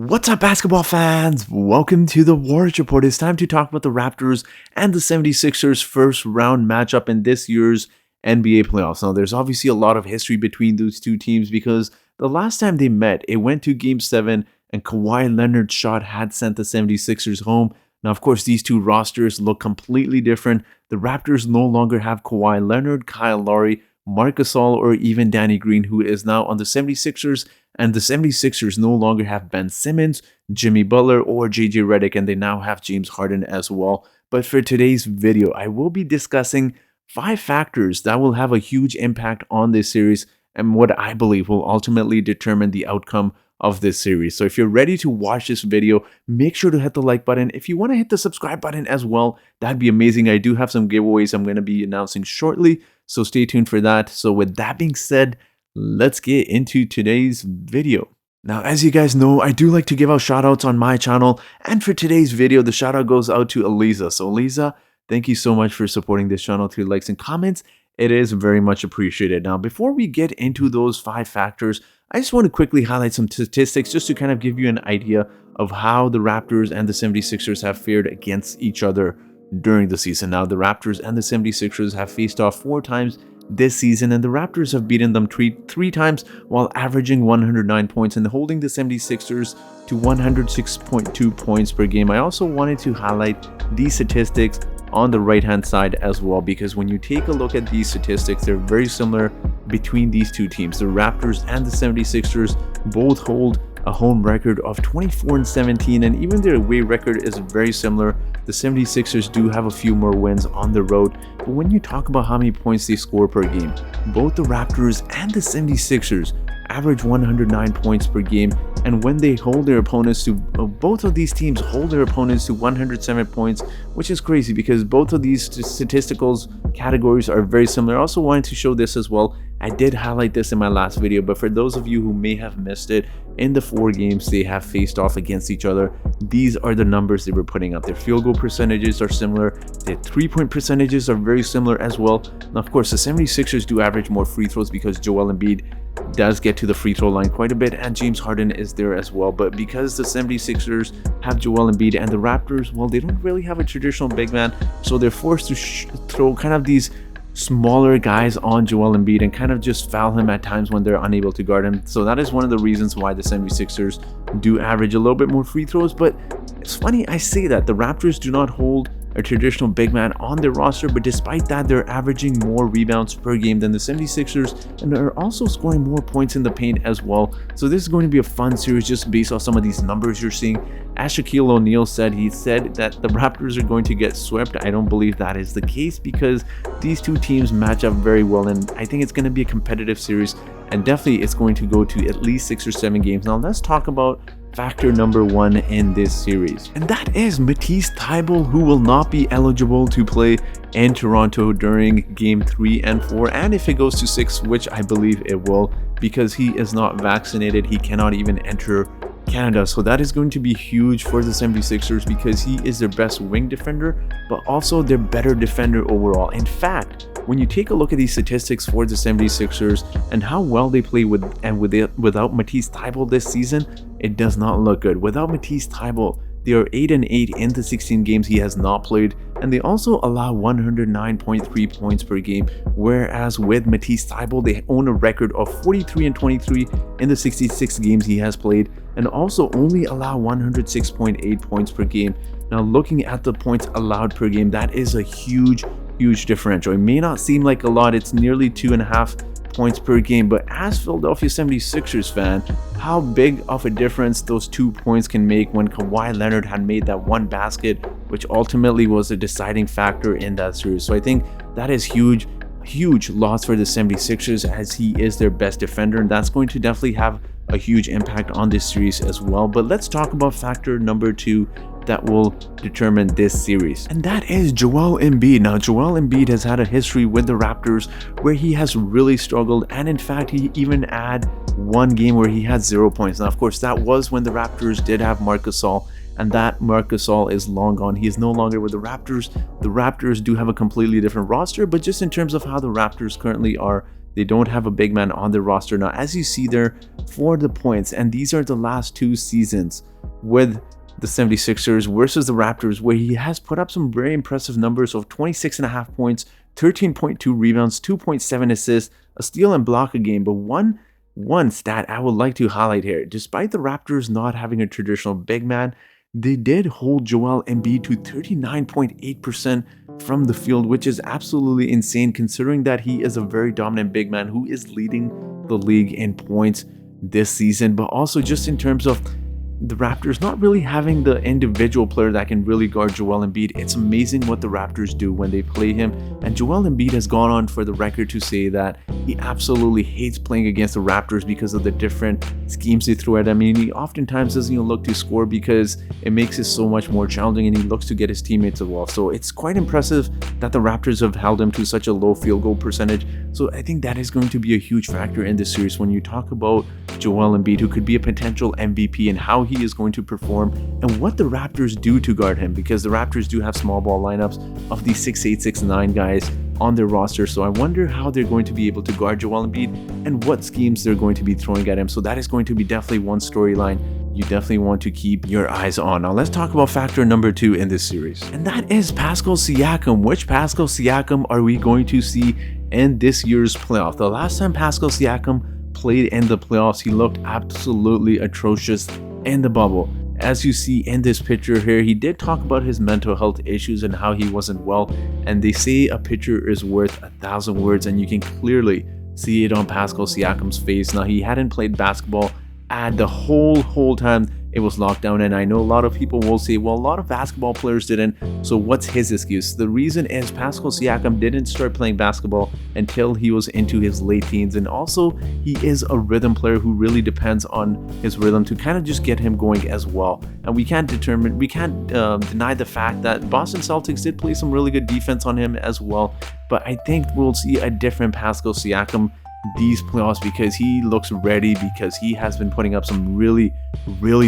What's up, basketball fans? Welcome to the Warriors Report. It's time to talk about the Raptors and the 76ers first round matchup in this year's NBA playoffs. Now, there's obviously a lot of history between those two teams because the last time they met, it went to Game 7 and Kawhi Leonard's shot had sent the 76ers home. Now, of course, these two rosters look completely different. The Raptors no longer have Kawhi Leonard, Kyle Lowry, Marc Gasol, or even Danny Green, who is now on the 76ers. And the 76ers no longer have Ben Simmons, Jimmy Butler, or JJ Redick, and they now have James Harden as well. But for today's video, I will be discussing 5 factors that will have a huge impact on this series and what I believe will ultimately determine the outcome of this series. So if you're ready to watch this video, make sure to hit the like button. If you want to hit the subscribe button as well, that'd be amazing. I do have some giveaways I'm going to be announcing shortly, so stay tuned for that. So with that being said, let's get into today's video. Now, as you guys know, I do like to give out shoutouts on my channel, and for today's video, the shoutout goes out to Eliza. So Eliza, thank you so much for supporting this channel through likes and comments. It is very much appreciated. Now, before we get into those 5 factors, I just want to quickly highlight some statistics just to kind of give you an idea of how the Raptors and the 76ers have fared against each other during the season. Now, the Raptors and the 76ers have faced off 4 times this season, and the Raptors have beaten them three times while averaging 109 points and holding the 76ers to 106.2 points per game. I also wanted to highlight these statistics on the right hand side as well, because when you take a look at these statistics, they're very similar between these two teams. The Raptors and the 76ers both hold a home record of 24-17, and even their away record is very similar. The 76ers do have a few more wins on the road, but when you talk about how many points they score per game, both the Raptors and the 76ers average 109 points per game, and when they hold their opponents to, both of these teams hold their opponents to 107 points, which is crazy because both of these statistical categories are very similar. I also wanted to show this as well. I did highlight this in my last video, but for those of you who may have missed it, in the 4 games they have faced off against each other, these are the numbers they were putting up. Their field goal percentages are similar, their 3-point percentages are very similar as well. Now, of course, the 76ers do average more free throws because Joel Embiid does get to the free throw line quite a bit, and James Harden is there as well. But because the 76ers have Joel Embiid and the Raptors, well, they don't really have a traditional big man, so they're forced to throw kind of these smaller guys on Joel Embiid and kind of just foul him at times when they're unable to guard him. So that is one of the reasons why the 76ers do average a little bit more free throws. But it's funny I say that the Raptors do not hold a traditional big man on their roster, but despite that, they're averaging more rebounds per game than the 76ers, and they're also scoring more points in the paint as well. So this is going to be a fun series just based on some of these numbers you're seeing. As Shaquille O'Neal said, he said that the Raptors are going to get swept. I don't believe that is the case because these two teams match up very well, and I think it's going to be a competitive series, and definitely it's going to go to at least 6 or 7 games. Now let's talk about factor number 1 in this series, and that is Matisse Thybulle, who will not be eligible to play in Toronto during game 3 and 4, and if it goes to 6, which I believe it will, because he is not vaccinated, he cannot even enter Canada. So that is going to be huge for the 76ers because he is their best wing defender, but also their better defender overall. In fact, when you take a look at these statistics for the 76ers and how well they play without Matisse Thybulle this season, it does not look good. Without Matisse Thybulle, they are 8-8 in the 16 games he has not played, and they also allow 109.3 points per game, whereas with Matisse Thybulle, they own a record of 43-23 in the 66 games he has played, and also only allow 106.8 points per game. Now, looking at the points allowed per game, that is a huge differential. It may not seem like a lot, it's nearly 2.5 points per game, but as Philadelphia 76ers fan, how big of a difference those 2 points can make when Kawhi Leonard had made that one basket, which ultimately was a deciding factor in that series. So I think that is huge loss for the 76ers as he is their best defender, and that's going to definitely have a huge impact on this series as well. But let's talk about factor number 2 that will determine this series, and that is Joel Embiid. Now, Joel Embiid has had a history with the Raptors where he has really struggled, and in fact he even had one game where he had 0 points. Now, of course, that was when the Raptors did have Marc Gasol and that Marc Gasol is long gone. He is no longer with the Raptors. The Raptors do have a completely different roster, but just in terms of how the Raptors currently are, they don't have a big man on their roster now. As you see there, for the points, and these are the last 2 seasons with the 76ers versus the Raptors, where he has put up some very impressive numbers of 26.5 points, 13.2 rebounds, 2.7 assists, a steal and block a game. But one stat I would like to highlight here: despite the Raptors not having a traditional big man, they did hold Joel Embiid to 39.8% from the field, which is absolutely insane considering that he is a very dominant big man who is leading the league in points this season. But also just in terms of the Raptors not really having the individual player that can really guard Joel Embiid, it's amazing what the Raptors do when they play him. And Joel Embiid has gone on for the record to say that he absolutely hates playing against the Raptors because of the different schemes they throw at him. I mean, he oftentimes doesn't even look to score because it makes it so much more challenging, and he looks to get his teammates as well. So it's quite impressive that the Raptors have held him to such a low field goal percentage. So I think that is going to be a huge factor in this series when you talk about Joel Embiid, who could be a potential MVP, and how he is going to perform and what the Raptors do to guard him, because the Raptors do have small ball lineups of these 6'8", 6'9" guys on their roster. So I wonder how they're going to be able to guard Joel Embiid and what schemes they're going to be throwing at him. So that is going to be definitely one storyline you definitely want to keep your eyes on. Now let's talk about factor number 2 in this series, and that is Pascal Siakam. Which Pascal Siakam are we going to see in this year's playoff? The last time Pascal Siakam played in the playoffs, he looked absolutely atrocious in the bubble. As you see in this picture here, he did talk about his mental health issues and how he wasn't well, and they say a picture is worth 1,000 words, and you can clearly see it on Pascal Siakam's face. Now, he hadn't played basketball at the whole time it was locked down, and I know a lot of people will say, well, a lot of basketball players didn't, so what's his excuse? The reason is Pascal Siakam didn't start playing basketball until he was into his late teens, and also he is a rhythm player who really depends on his rhythm to kind of just get him going as well. And we can't deny the fact that Boston Celtics did play some really good defense on him as well, but I think we'll see a different Pascal Siakam these playoffs because he looks ready, because he has been putting up some really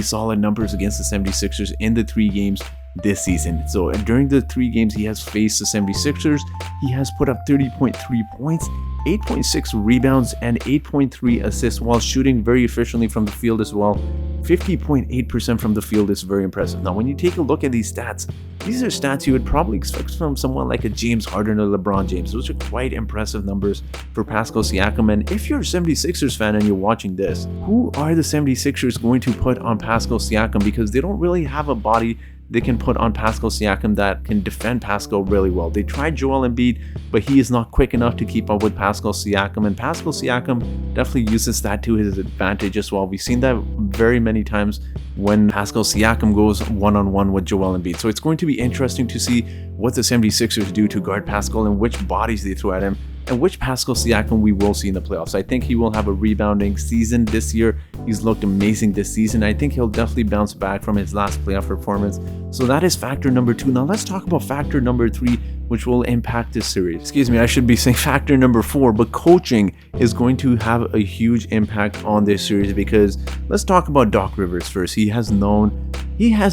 solid numbers against the 76ers in the 3 games this season. So during the 3 games he has faced the 76ers, he has put up 30.3 points, 8.6 rebounds, and 8.3 assists while shooting very efficiently from the field as well. 50.8% from the field is very impressive. Now, when you take a look at these stats, these are stats you would probably expect from someone like a James Harden or LeBron James. Those are quite impressive numbers for Pascal Siakam. And if you're a 76ers fan and you're watching this, who are the 76ers going to put on Pascal Siakam? Because they don't really have a body they can put on Pascal Siakam that can defend Pascal really well. They tried Joel Embiid, but he is not quick enough to keep up with Pascal Siakam, and Pascal Siakam definitely uses that to his advantage as well. We've seen that very many times when Pascal Siakam goes one-on-one with Joel Embiid. So it's going to be interesting to see what the 76ers do to guard Pascal and which bodies they throw at him, and which Pascal Siakam we will see in the playoffs. I think he will have a rebounding season this year. He's looked amazing this season. I think he'll definitely bounce back from his last playoff performance. So that is factor number 2. Now let's talk about factor number 3, which will impact this series. Excuse me, I should be saying factor number 4, but coaching is going to have a huge impact on this series, because let's talk about Doc Rivers first. He has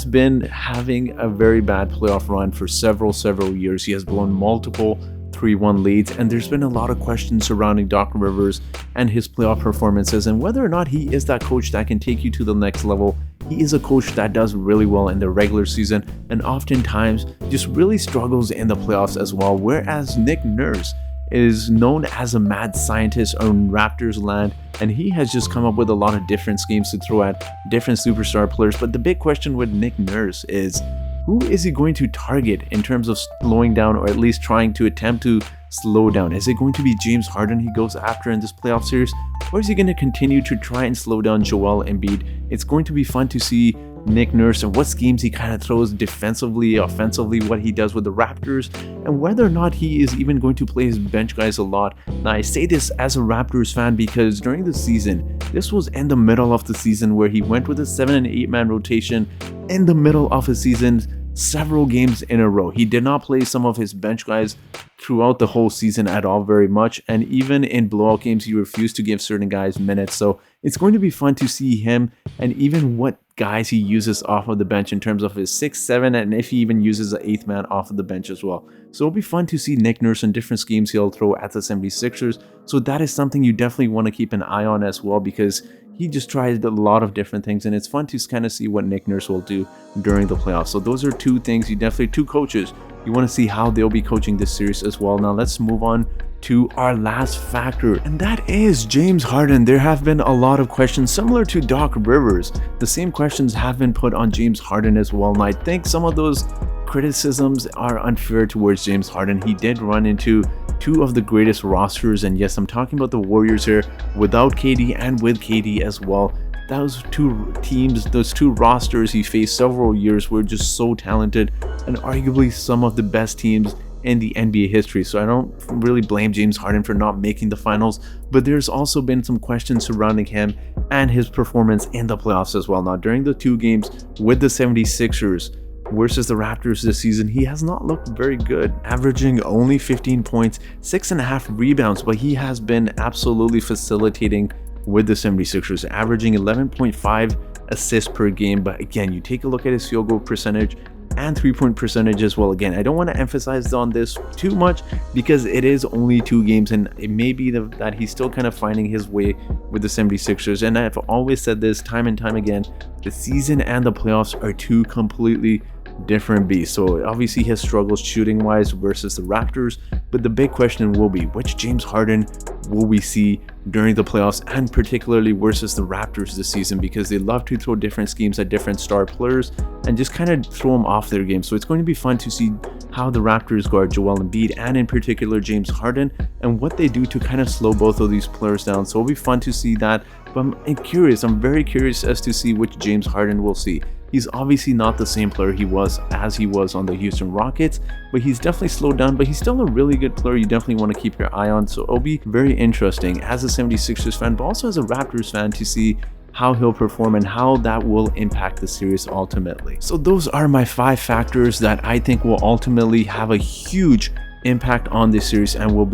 been having a very bad playoff run for several years. He has blown multiple 3-1 leads, and there's been a lot of questions surrounding Doc Rivers and his playoff performances and whether or not he is that coach that can take you to the next level. He is a coach that does really well in the regular season and oftentimes just really struggles in the playoffs as well, whereas Nick Nurse is known as a mad scientist on Raptors land, and he has just come up with a lot of different schemes to throw at different superstar players. But the big question with Nick Nurse is, who is he going to target in terms of slowing down, or at least trying to attempt to slow down? Is it going to be James Harden he goes after in this playoff series, or is he going to continue to try and slow down Joel Embiid? It's going to be fun to see Nick Nurse and what schemes he kind of throws defensively, offensively, what he does with the Raptors, and whether or not he is even going to play his bench guys a lot. Now, I say this as a Raptors fan because during the season, this was in the middle of the season where he went with a 7 and 8 man rotation in the middle of a season, several games in a row. He did not play some of his bench guys throughout the whole season at all very much, and even in blowout games he refused to give certain guys minutes. So it's going to be fun to see him and even what guys he uses off of the bench in terms of his 6, 7, and if he even uses an 8th man off of the bench as well. So it'll be fun to see Nick Nurse and different schemes he'll throw at the 76ers. So that is something you definitely want to keep an eye on as well, because he just tried a lot of different things, and it's fun to kind of see what Nick Nurse will do during the playoffs. So those are two things you definitely, two coaches, you want to see how they'll be coaching this series as well. Now let's move on to our last factor, and that is James Harden. There have been a lot of questions similar to Doc Rivers. The same questions have been put on James Harden as well, and I think some of those criticisms are unfair towards James Harden. He did run into two of the greatest rosters, and yes, I'm talking about the Warriors here, without KD and with KD as well. Those two teams, those two rosters he faced several years were just so talented and arguably some of the best teams in the NBA history. So I don't really blame James Harden for not making the finals, but there's also been some questions surrounding him and his performance in the playoffs as well. Now, during the 2 games with the 76ers versus the Raptors this season, he has not looked very good, averaging only 15 points, 6.5 rebounds, but he has been absolutely facilitating with the 76ers, averaging 11.5 assists per game. But again, you take a look at his field goal percentage and 3-point percentage as well. Again, I don't want to emphasize on this too much because it is only 2 games, and it may be that he's still kind of finding his way with the 76ers. And I've always said this time and time again, the season and the playoffs are two completely different beasts. So obviously he has struggles shooting wise versus the Raptors, but the big question will be, which James Harden will we see during the playoffs, and particularly versus the Raptors this season, because they love to throw different schemes at different star players and just kind of throw them off their game. So it's going to be fun to see how the Raptors guard Joel Embiid and in particular James Harden, and what they do to kind of slow both of these players down. So it'll be fun to see that, but I'm very curious as to see which James Harden we'll see. He's obviously not the same player he was on the Houston Rockets, but he's definitely slowed down, but he's still a really good player you definitely want to keep your eye on. So it'll be very interesting as a 76ers fan, but also as a Raptors fan, to see how he'll perform and how that will impact the series ultimately. So those are my 5 factors that I think will ultimately have a huge impact on this series and will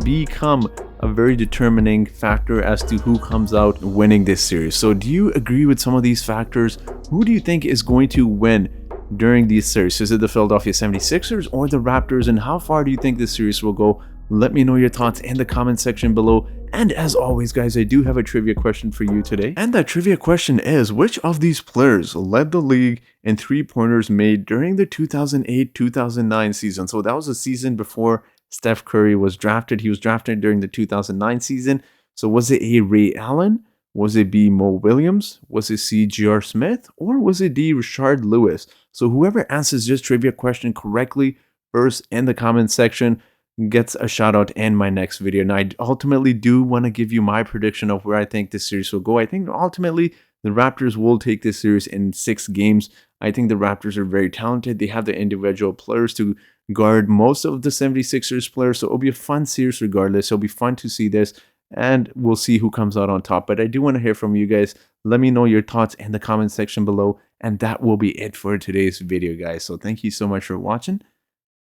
become a very determining factor as to who comes out winning this series. So do you agree with some of these factors? Who do you think is going to win during these series? Is it the Philadelphia 76ers or the Raptors? And how far do you think this series will go? Let me know your thoughts in the comment section below. And as always, guys, I do have a trivia question for you today. And that trivia question is, which of these players led the league in 3-pointers made during the 2008-2009 season? So that was a season before Steph Curry was drafted. He was drafted during the 2009 season. So was it A, Ray Allen? Was it B, Mo Williams? Was it C, J.R. Smith? Or was it D, Rashard Lewis? So whoever answers this trivia question correctly first in the comment section gets a shout out in my next video. Now, I ultimately do want to give you my prediction of where I think this series will go. I think ultimately the Raptors will take this series in 6 games. I think the Raptors are very talented. They have the individual players to guard most of the 76ers players. So it'll be a fun series regardless. It'll be fun to see this, and we'll see who comes out on top. But I do want to hear from you guys. Let me know your thoughts in the comment section below. And that will be it for today's video, guys. So thank you so much for watching,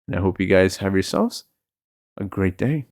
and I hope you guys have yourselves a great day.